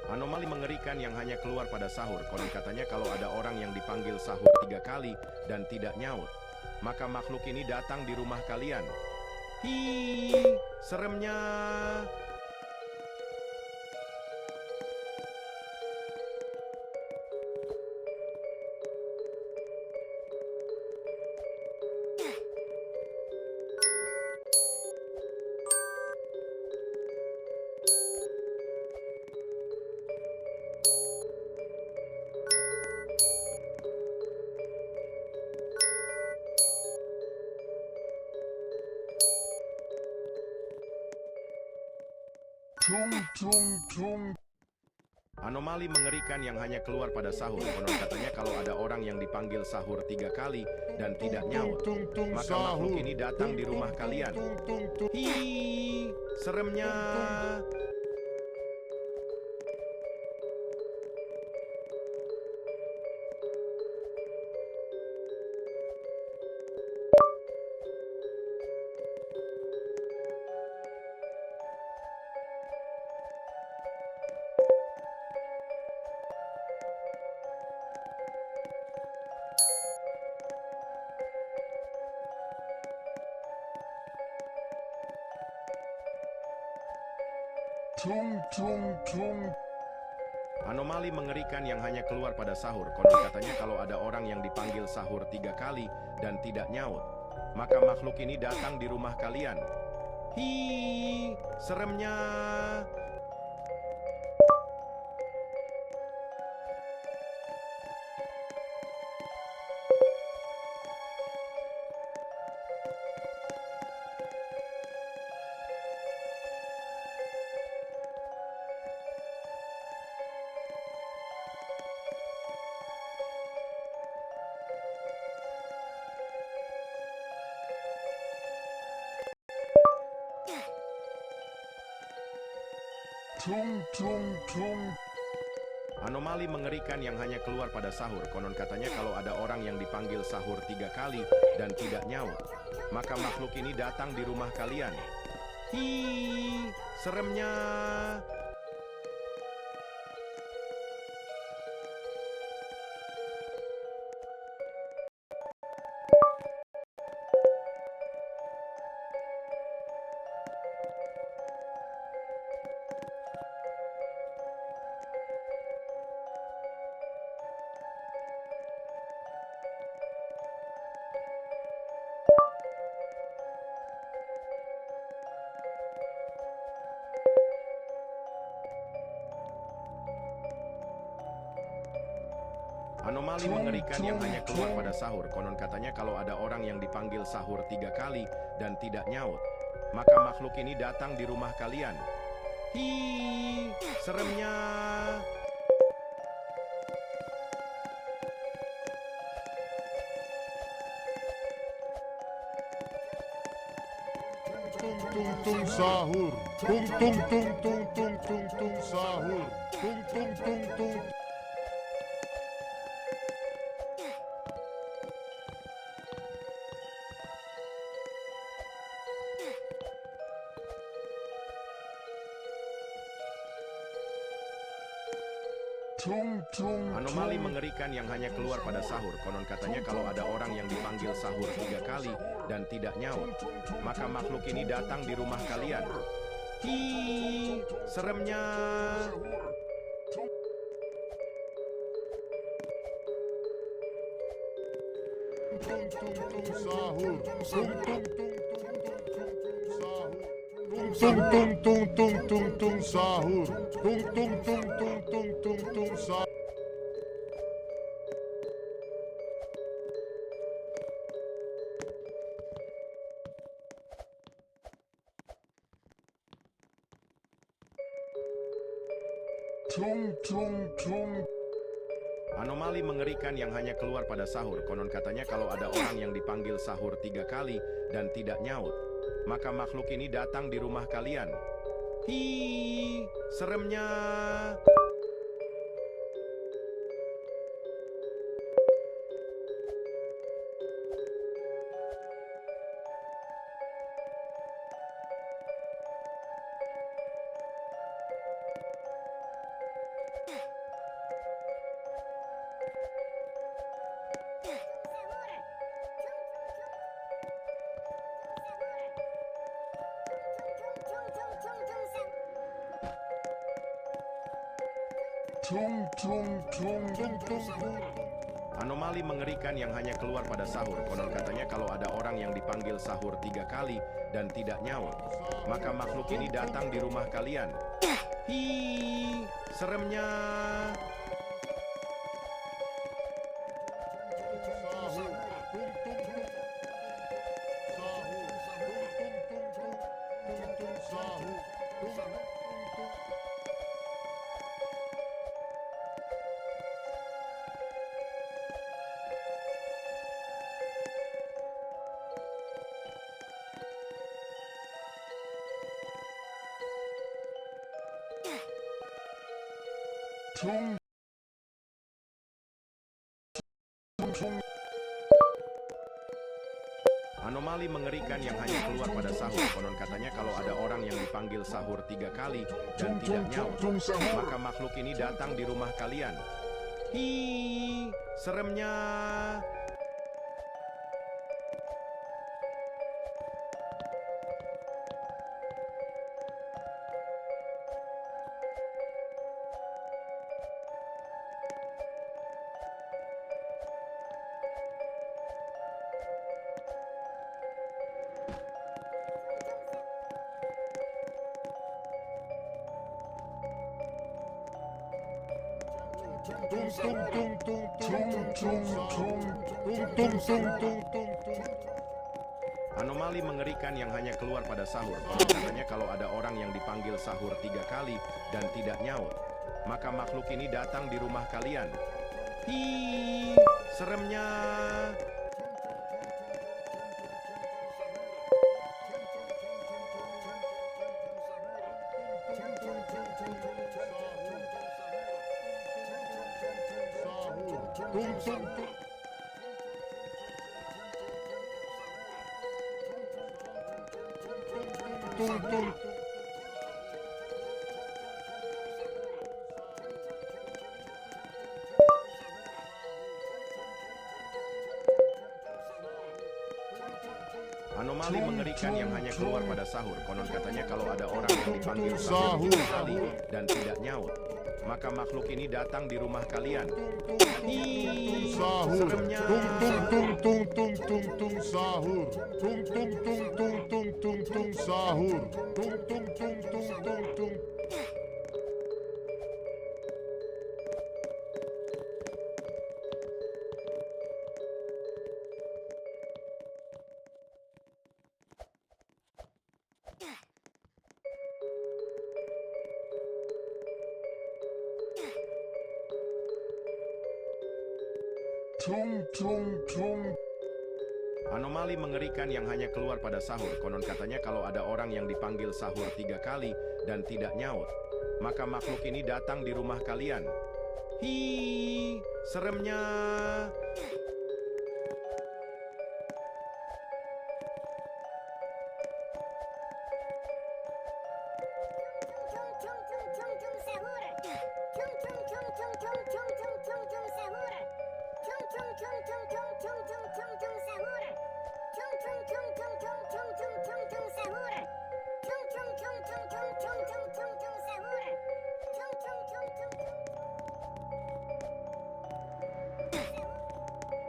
Anomali mengerikan yang hanya keluar pada sahur. Konon katanya kalau ada orang yang dipanggil sahur 3 kali dan tidak nyaut, maka makhluk ini datang di rumah kalian. Hi, seremnya. Anomali mengerikan yang hanya keluar pada sahur. Konon katanya kalau ada orang yang dipanggil sahur 3 kali dan tidak nyaut, maka makhluk ini datang di rumah kalian. Hi, seremnya. Anomali mengerikan yang hanya keluar pada sahur. Konon katanya kalau ada orang yang dipanggil sahur 3 kali dan tidak nyaut, maka makhluk ini datang di rumah kalian. Hi, seremnya. Anomali mengerikan yang hanya keluar pada sahur. Konon katanya kalau ada orang yang dipanggil sahur 3 kali dan tidak nyaut, maka makhluk ini datang di rumah kalian. Hi, seremnya. Anomali mengerikan yang hanya keluar pada sahur. Konon katanya kalau ada orang yang dipanggil sahur 3 kali dan tidak nyaut, maka makhluk ini datang di rumah kalian. Hi, seremnya. Tung sahur, tung sahur, tung. Anomali mengerikan yang hanya keluar pada sahur. Konon katanya kalau ada orang yang dipanggil sahur 3 kali dan tidak nyaut, maka makhluk ini datang di rumah kalian. Hi, seremnya. Tung sahur, tung sahur, tung sahur. Anomali mengerikan yang hanya keluar pada sahur. Konon katanya kalau ada orang yang dipanggil sahur 3 kali dan tidak nyaut, maka makhluk ini datang di rumah kalian. Hi, seremnya. Tung tung tung tung tung tung. Anomali mengerikan yang hanya keluar pada sahur. Konon katanya kalau ada orang yang dipanggil sahur 3 kali dan tidak nyaut, maka makhluk ini datang di rumah kalian. Hi, seremnya. Sahur. Tung tung tung. Sahur. Tung tung tung tung. Tung tung sahur. Tung tung tung. Tung tung. Anomali mengerikan yang hanya keluar pada sahur. Konon katanya kalau ada orang yang dipanggil sahur 3 kali dan tidak nyaut, maka makhluk ini datang di rumah kalian. Hi, seremnya. Tung tung tung tung tung tung tung tung tung tung tung. Anomali mengerikan yang hanya keluar pada sahur. Konon katanya kalau ada orang yang dipanggil sahur 3 kali dan tidak nyaut, maka makhluk ini datang di rumah kalian. Hi, seremnya. Tung tung tung. Tung tung. Anomali mengerikan yang hanya keluar pada sahur. Konon katanya kalau ada orang yang dipanggil sahur 3 kali dan tidak nyaut, maka makhluk ini datang di rumah kalian. Hi, Sahur. seremnya. Tung tung tung tung tung tung tung sahur. Tung tung tung tung tung tung tung sahur. Tung tung tung tung tung tung. Tung tung tung. Anomali mengerikan yang hanya keluar pada sahur. Konon katanya kalau ada orang yang dipanggil sahur 3 kali dan tidak nyaut, maka makhluk ini datang di rumah kalian. Hi, seremnya.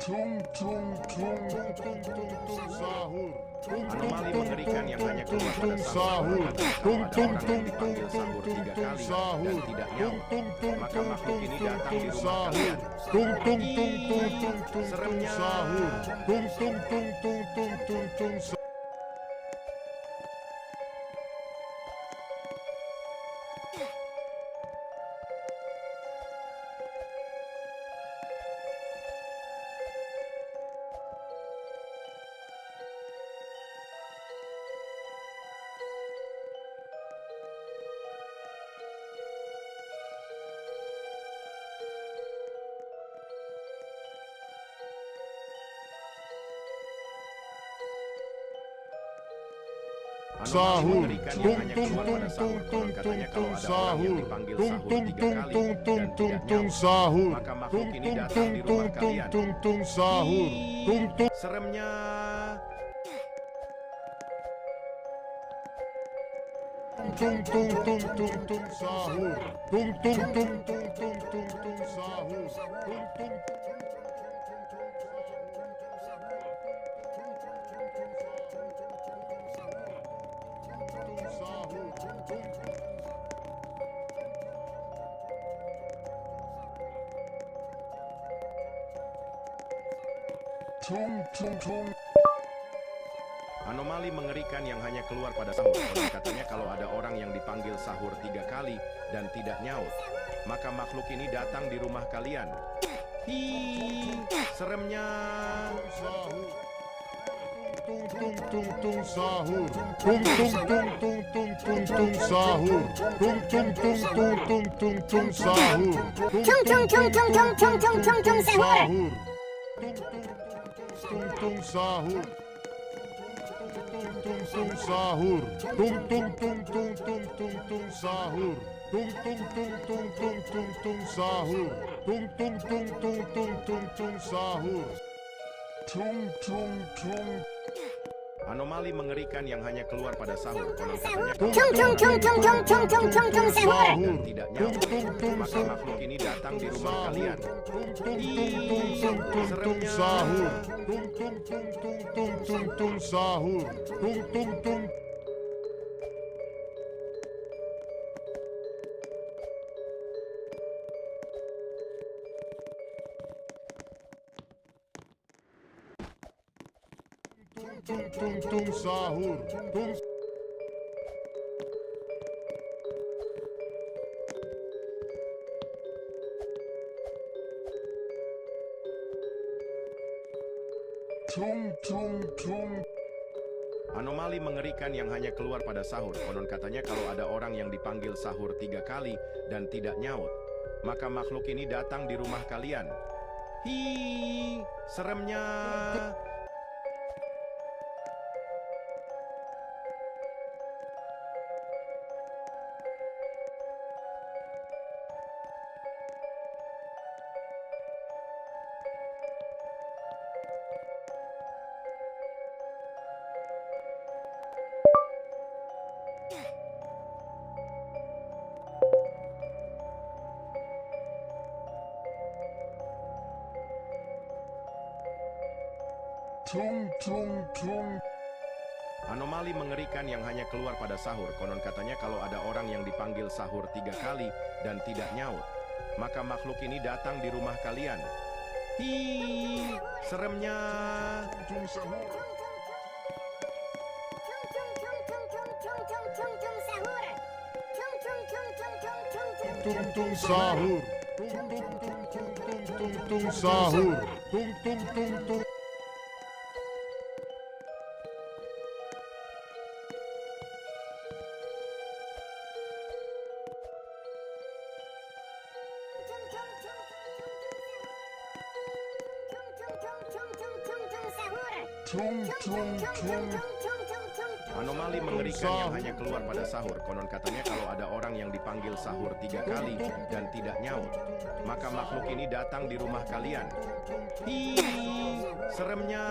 Tung tung tung tung tung tung tung sahur. Tung tung Anomali tung mengerikan yang hanya tung keluar tung pada sahur. sahur. Tung tung Kalau tung ada tung orang yang dipanggil tung sahur tung 3 tung kali sahur. dan tidak Tung nyaut, tung tung maka tung makhluk tung ini tung datang tung di rumah sahur. kalian. Tung tung tung tung tung tung tung Seremnya. sahur. Tung tung tung tung tung tung tung sahur. Sahur. Tung tung tung tung tung tung tung sahur. Tung tung tung tung tung tung tung sahur. Tung tung tung tung tung tung tung sahur. Tung tung. Seremnya. Tung tung tung tung tung sahur. Tung tung tung tung tung tung tung sahur. Tung tung tung sahur. Tung tung tung. Anomali mengerikan yang hanya keluar pada sahur. Konon katanya kalau ada orang yang dipanggil sahur 3 kali dan tidak nyaut, maka makhluk ini datang di rumah kalian. Hi, seremnya. Tung tung tung tung sahur. Tung tung tung tung tung tung tung sahur. Tung tung tung tung tung tung tung sahur. Tung tung tung tung tung tung tung tung tung sahur. Tung tung sahur. Tung tung sahur. Tung tung tung tung tung tung tung sahur. Tung tung tung tung tung tung tung sahur. Tung tung tung tung tung tung tung sahur. Tung tung tung. Anomali mengerikan yang hanya keluar pada sahur. Konon katanya Tung tung tung tung tung tung tung tung tung sahur. dan tidak nyaut, maka makhluk ini datang di rumah kalian. Tung sahur. Tung tung tung tung tung tung tung sahur. Tung tung tung. Tung tung tung sahur. Tung tung tung tung. Anomali mengerikan yang hanya keluar pada sahur. Konon katanya kalau ada orang yang dipanggil sahur 3 kali dan tidak nyaut, maka makhluk ini datang di rumah kalian. Hi, seremnya. Tung tung tung. Anomali mengerikan yang hanya keluar pada sahur. Konon katanya kalau ada orang yang dipanggil sahur 3 kali dan tidak nyaut, maka makhluk ini datang di rumah kalian. Hi, seremnya. Tung sahur. Tung tung sahur. Tung tung tung tung tung tung tung sahur. Tung tung tung tung. Tung tung tung. Anomali mengerikan yang hanya keluar pada sahur. Konon katanya kalau ada orang yang dipanggil sahur 3 kali dan tidak nyaut, maka makhluk ini datang di rumah kalian. Hi, seremnya.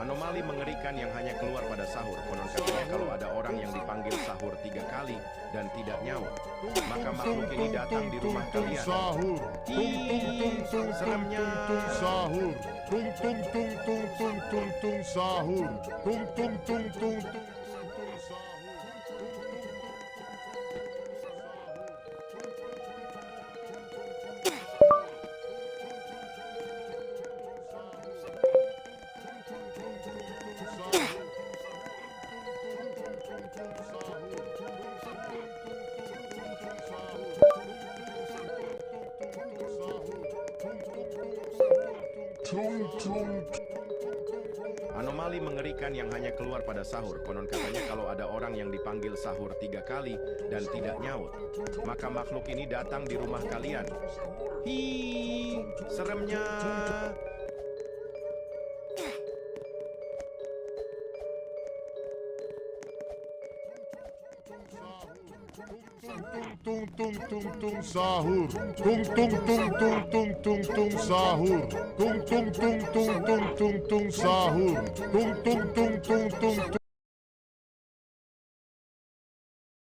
Anomali mengerikan yang hanya keluar pada sahur. Konon katanya kalau ada orang yang dipanggil sahur 3 kali dan tidak nyaut, maka makhluk ini datang di rumah kalian. Hi, seremnya. Sahur. Tung tung tung tung tung tung tung sahur. Tung tung tung tung tung. Anomali mengerikan yang hanya keluar pada sahur. Konon katanya kalau ada orang yang dipanggil sahur 3 kali dan tidak nyaut, maka makhluk ini datang di rumah kalian. Hi, seremnya. Tung tung tung tung sahur. Tung tung tung tung tung tung tung sahur. Tung tung tung tung tung tung tung sahur. Tung tung tung tung tung.